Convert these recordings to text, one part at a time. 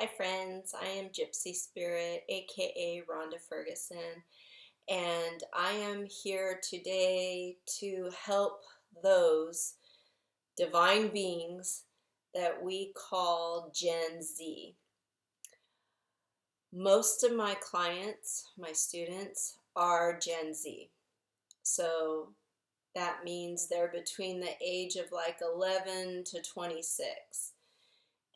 Hi friends, I am Gypsy Spirit, aka Rhonda Ferguson, and I am here today to help those divine beings that we call Gen Z. Most of my clients, my students, are Gen Z. So that means they're between the age of like 11 to 26.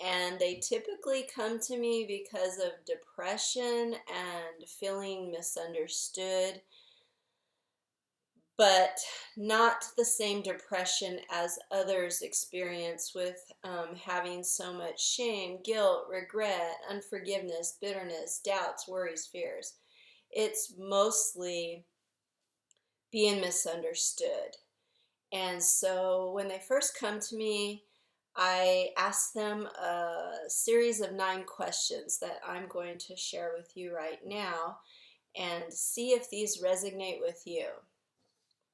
And they typically come to me because of depression and feeling misunderstood, but not the same depression as others experience with having so much shame, guilt, regret, unforgiveness, bitterness, doubts, worries, fears. It's mostly being misunderstood. And so when they first come to me, I ask them a series of 9 questions that I'm going to share with you right now and see if these resonate with you.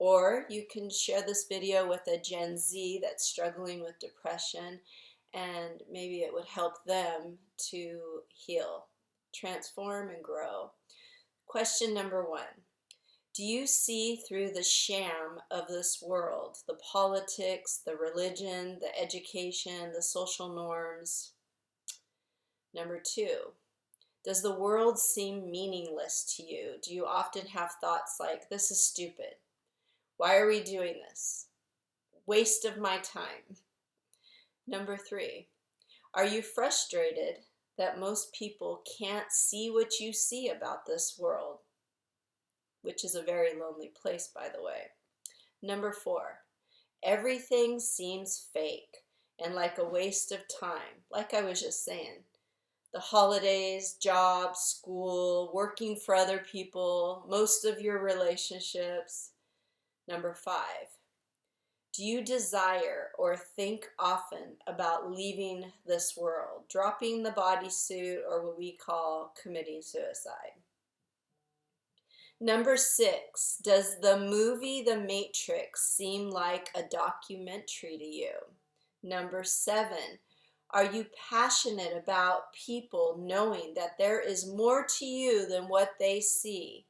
Or you can share this video with a Gen Z that's struggling with depression and maybe it would help them to heal, transform, and grow. Question number 1. Do you see through the sham of this world, the politics, the religion, the education, the social norms? Number 2, does the world seem meaningless to you? Do you often have thoughts like, this is stupid? Why are we doing this? Waste of my time. Number 3, are you frustrated that most people can't see what you see about this world? Which is a very lonely place, by the way. Number 4, everything seems fake and like a waste of time, like I was just saying. The holidays, jobs, school, working for other people, most of your relationships. Number 5, do you desire or think often about leaving this world, dropping the bodysuit, or what we call committing suicide? Number 6, does the movie The Matrix seem like a documentary to you? Number 7, are you passionate about people knowing that there is more to you than what they see?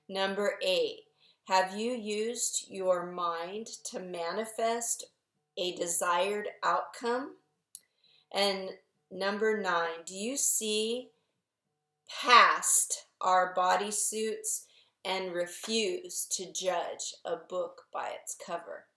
Number 8, have you used your mind to manifest a desired outcome? And number 9, do you see past our bodysuits and refuse to judge a book by its cover?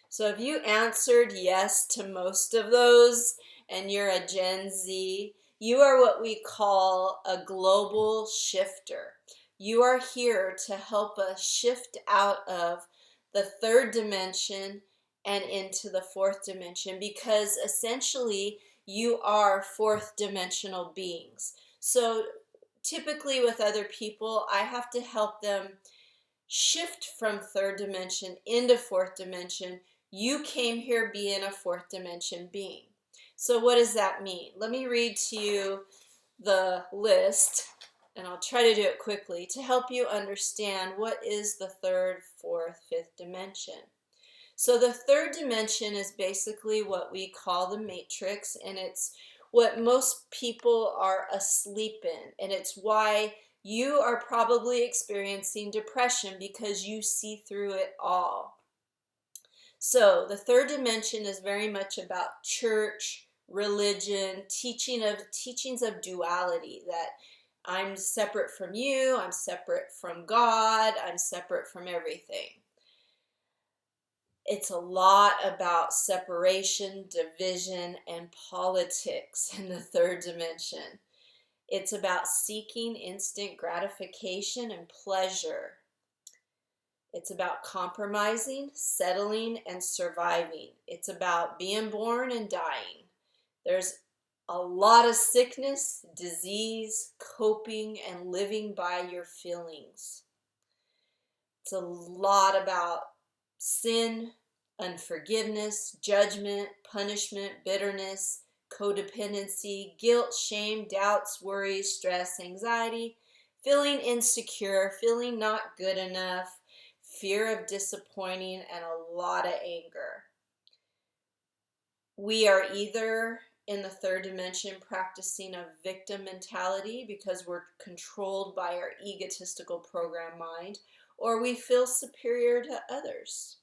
So if you answered yes to most of those and you're a Gen Z, you are what we call a global shifter. You are here to help us shift out of the 3rd dimension and into the 4th dimension, because essentially you are 4th dimensional beings. So typically with other people, I have to help them shift from 3rd dimension into 4th dimension. You came here being a 4th dimension being. So what does that mean? Let me read to you the list, and I'll try to do it quickly to help you understand what is the 3rd, 4th, 5th dimension. So the 3rd dimension is basically what we call the matrix, and it's what most people are asleep in, and it's why you are probably experiencing depression, because you see through it all. So the 3rd dimension is very much about church, religion, teachings of duality, that I'm separate from you, I'm separate from God, I'm separate from everything. It's a lot about separation, division, and politics in the 3rd dimension. It's about seeking instant gratification and pleasure. It's about compromising, settling, and surviving. It's about being born and dying. There's a lot of sickness, disease, coping, and living by your feelings. It's a lot about sin, unforgiveness, judgment, punishment, bitterness, codependency, guilt, shame, doubts, worries, stress, anxiety, feeling insecure, feeling not good enough, fear of disappointing, and a lot of anger. We are either in the third dimension practicing a victim mentality because we're controlled by our egotistical program mind, or we feel superior to others.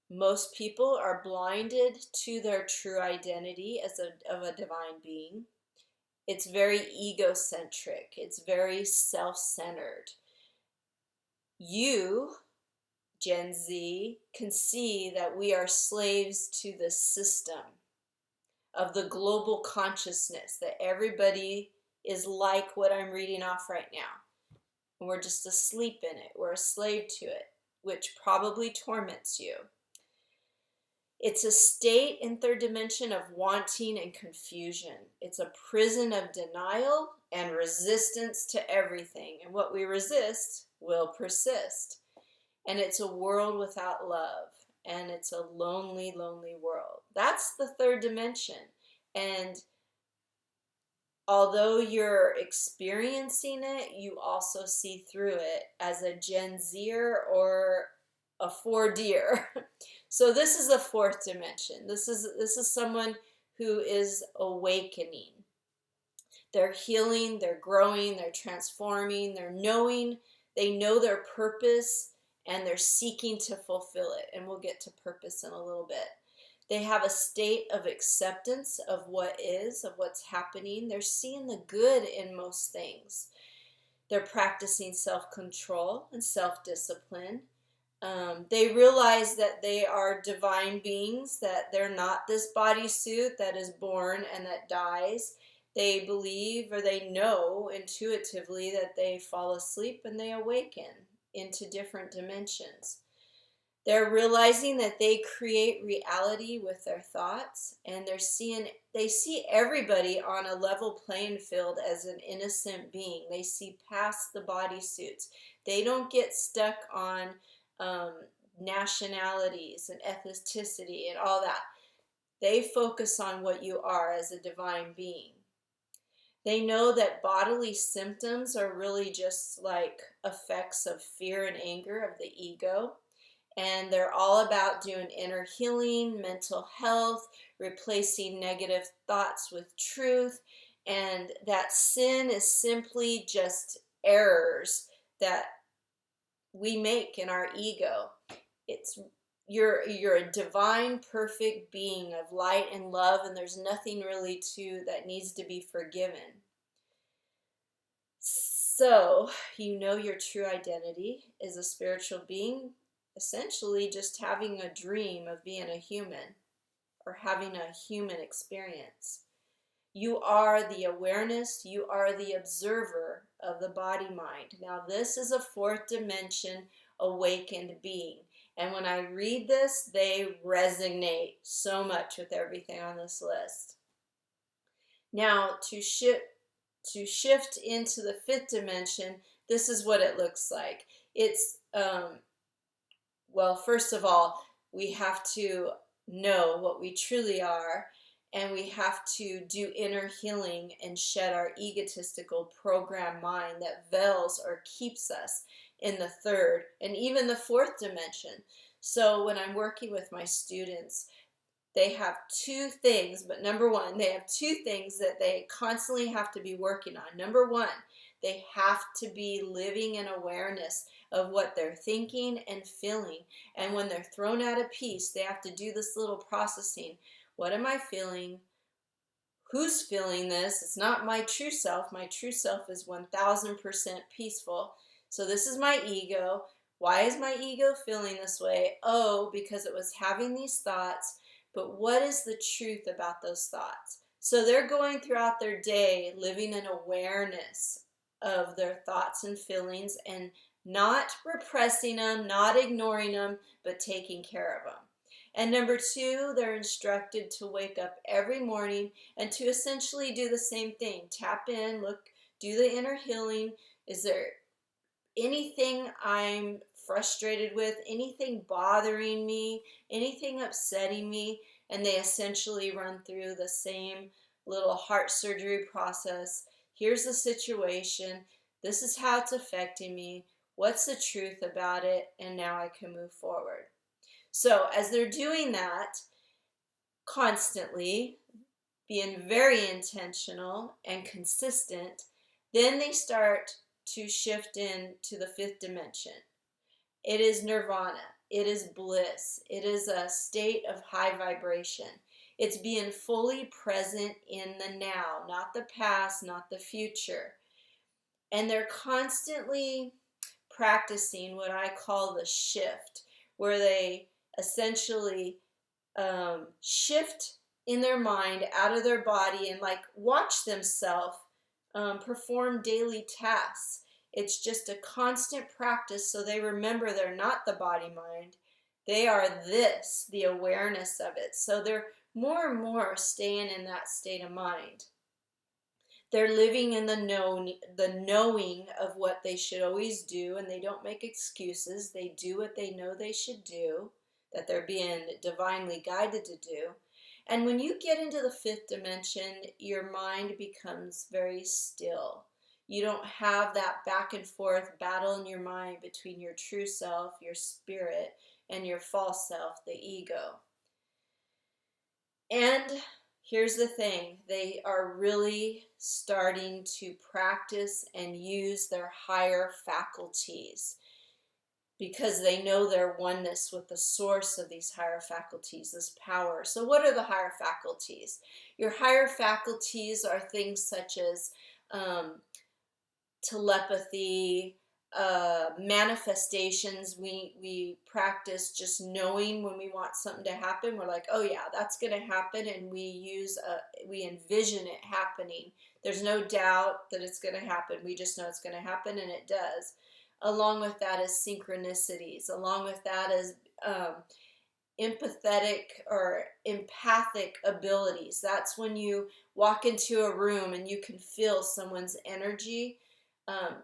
Most people are blinded to their true identity of a divine being. It's very egocentric. It's very self-centered. You, Gen Z, can see that we are slaves to the system of the global consciousness, that everybody is like what I'm reading off right now. And we're just asleep in it. We're a slave to it, which probably torments you. It's a state in third dimension of wanting and confusion. It's a prison of denial and resistance to everything. And what we resist will persist. And it's a world without love. And it's a lonely, lonely world. That's the third dimension. And although you're experiencing it, you also see through it as a Gen Zer or a 4D'er. So this is the fourth dimension. This is someone who is awakening. They're healing, they're growing, they're transforming, they know their purpose, and they're seeking to fulfill it. And we'll get to purpose in a little bit. They have a state of acceptance of what is, of what's happening. They're seeing the good in most things. They're practicing self-control and self-discipline. They realize that they are divine beings, that they're not this bodysuit that is born and that dies. They believe, or they know intuitively, that they fall asleep and they awaken into different dimensions. They're realizing that they create reality with their thoughts, and they see everybody on a level playing field as an innocent being. They see past the bodysuits. They don't get stuck on nationalities and ethnicity and all that. They focus on what you are as a divine being. They know that bodily symptoms are really just like effects of fear and anger of the ego. And they're all about doing inner healing, mental health, replacing negative thoughts with truth, and that sin is simply just errors that we make in our ego. You're a divine, perfect being of light and love, and there's nothing really that needs to be forgiven. So, you know your true identity is a spiritual being, essentially just having a dream of being a human or having a human experience. You are the awareness, you are the observer of the body mind. Now, this is a fourth dimension awakened being. And when I read this, they resonate so much with everything on this list. Now, to shift into the fifth dimension, this is what it looks like. It's, well, first of all, we have to know what we truly are, and we have to do inner healing and shed our egotistical program mind that veils or keeps us in the third and even the fourth dimension. So when I'm working with my students, they have two things, but number one, they have two things that they constantly have to be working on. Number one, they have to be living in awareness of what they're thinking and feeling. And when they're thrown out of peace, they have to do this little processing. What am I feeling? Who's feeling this? It's not my true self. My true self is 1000% peaceful. So this is my ego. Why is my ego feeling this way? Oh, because it was having these thoughts. But what is the truth about those thoughts? So they're going throughout their day living in awareness of their thoughts and feelings and not repressing them, not ignoring them, but taking care of them. And number two, they're instructed to wake up every morning and to essentially do the same thing. Tap in, look, do the inner healing. Is there anything I'm frustrated with, anything bothering me, anything upsetting me? And they essentially run through the same little heart surgery process. Here's the situation. This is how it's affecting me. What's the truth about it? And now I can move forward. So as they're doing that constantly, being very intentional and consistent, then they start to shift into the fifth dimension. It is nirvana. It is bliss. It is a state of high vibration. It's being fully present in the now, not the past, not the future. And they're constantly practicing what I call the shift, where they essentially shift in their mind out of their body and like watch themselves perform daily tasks. It's just a constant practice so they remember they're not the body mind. They are this, the awareness of it. So they're more and more staying in that state of mind. They're living in the knowing of what they should always do, and they don't make excuses. They do what they know they should do, that they're being divinely guided to do. And when you get into the fifth dimension, your mind becomes very still. You don't have that back and forth battle in your mind between your true self, your spirit, and your false self, the ego. And here's the thing, they are really starting to practice and use their higher faculties because they know their oneness with the source of these higher faculties, this power. So what are the higher faculties? Your higher faculties are things such as telepathy, manifestations. We practice just knowing when we want something to happen. We're like, oh yeah, that's going to happen, and we envision it happening. There's no doubt that it's going to happen. We just know it's going to happen, and it does. Along with that is synchronicities. Along with that is empathetic or empathic abilities. That's when you walk into a room and you can feel someone's energy.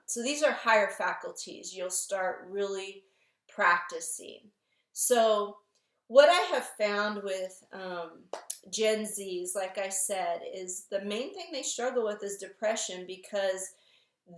So these are higher faculties you'll start really practicing. So what I have found with Gen Zs, like I said, is the main thing they struggle with is depression, because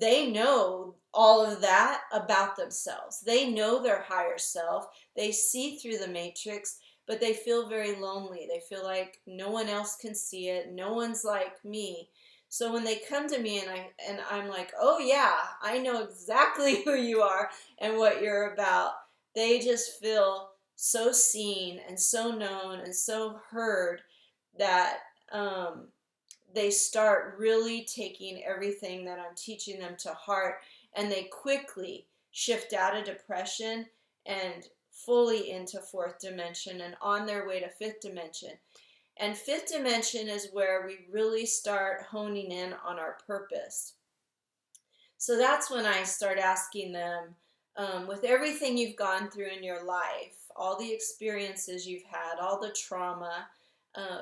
they know all of that about themselves. They know their higher self. They see through the matrix, but they feel very lonely. They feel like no one else can see it. No one's like me. So when they come to me and I'm like, oh yeah, I know exactly who you are and what you're about, they just feel so seen and so known and so heard that they start really taking everything that I'm teaching them to heart, and they quickly shift out of depression and fully into fourth dimension and on their way to fifth dimension. And fifth dimension is where we really start honing in on our purpose. So that's when I start asking them, with everything you've gone through in your life, all the experiences you've had, all the trauma,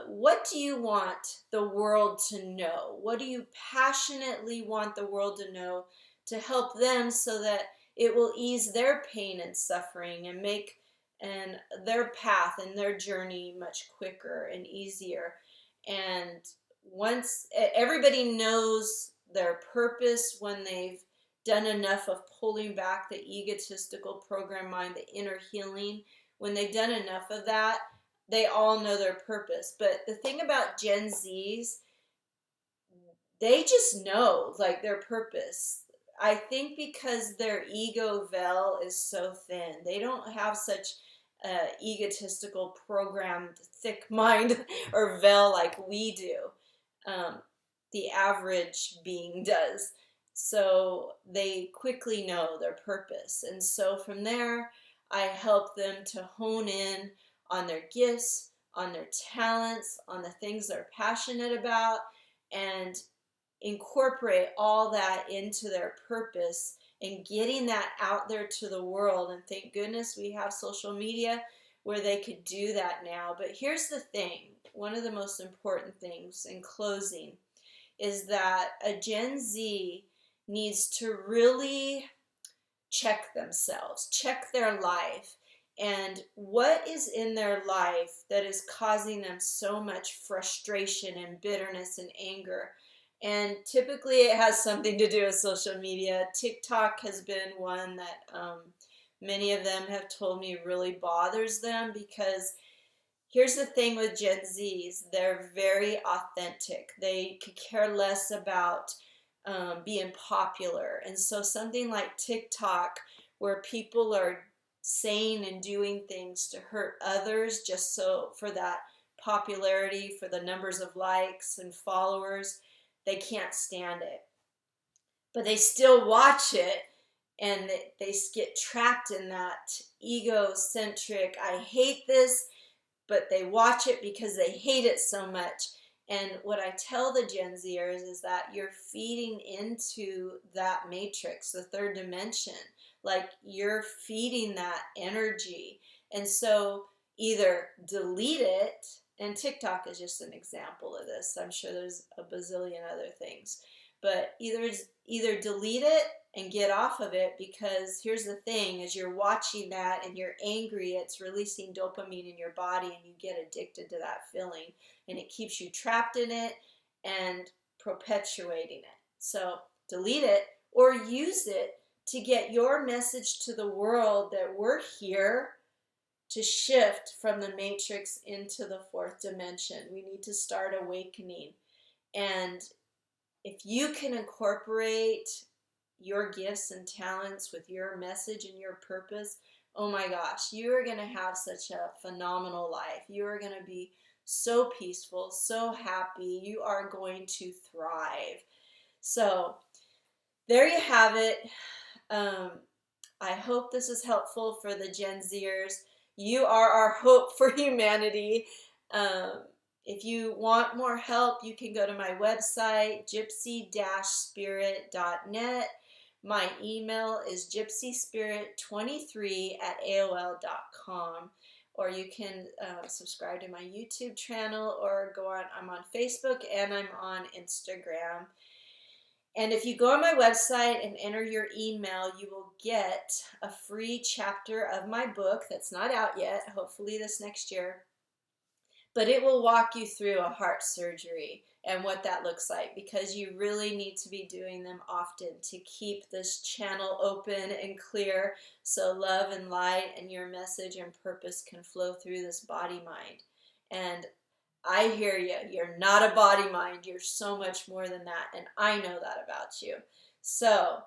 what do you want the world to know? What do you passionately want the world to know to help them so that it will ease their pain and suffering and make their path and their journey much quicker and easier? And once everybody knows their purpose, when they've done enough of pulling back the egotistical program mind, the inner healing, when they've done enough of that, they all know their purpose. But the thing about Gen Zs, they just know like their purpose. I think because their ego veil is so thin, they don't have such egotistical programmed thick mind or veil like we do. The average being does. So they quickly know their purpose. And so from there, I help them to hone in on their gifts, on their talents, on the things they're passionate about, and incorporate all that into their purpose and getting that out there to the world. And thank goodness we have social media where they could do that now. But here's the thing, one of the most important things in closing is that a Gen Z needs to really check themselves, check their life, and what is in their life that is causing them so much frustration and bitterness and anger. And typically it has something to do with social media. TikTok has been one that many of them have told me really bothers them, because Here's the thing with Gen Zs, they're very authentic. They could care less about being popular. And so something like TikTok, where people are saying and doing things to hurt others just so for that popularity, for the numbers of likes and followers, they can't stand it. But they still watch it, and they get trapped in that egocentric, I hate this, but they watch it because they hate it so much. And what I tell the Gen Zers is that you're feeding into that matrix, the third dimension. Like, you're feeding that energy. And so either delete it, and TikTok is just an example of this. I'm sure there's a bazillion other things. But either delete it and get off of it, because here's the thing, as you're watching that and you're angry, it's releasing dopamine in your body and you get addicted to that feeling, and it keeps you trapped in it and perpetuating it. So delete it, or use it to get your message to the world that we're here to shift from the matrix into the fourth dimension. We need to start awakening. And if you can incorporate your gifts and talents with your message and your purpose, oh my gosh, you are going to have such a phenomenal life. You are going to be so peaceful, so happy. You are going to thrive. So there you have it. I hope this is helpful for the Gen Zers. You are our hope for humanity. If you want more help, you can go to my website, gypsy-spirit.net. My email is gypsyspirit23@aol.com. Or you can subscribe to my YouTube channel, or I'm on Facebook, and I'm on Instagram. And if you go on my website and enter your email, you will get a free chapter of my book that's not out yet, hopefully this next year. But it will walk you through a heart surgery and what that looks like, because you really need to be doing them often to keep this channel open and clear, so love and light and your message and purpose can flow through this body mind. And I hear you. You're not a body mind. You're so much more than that. And I know that about you. So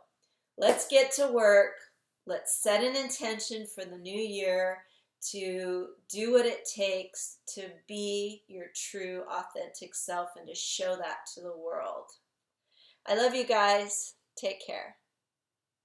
let's get to work. Let's set an intention for the new year to do what it takes to be your true, authentic self and to show that to the world. I love you guys. Take care.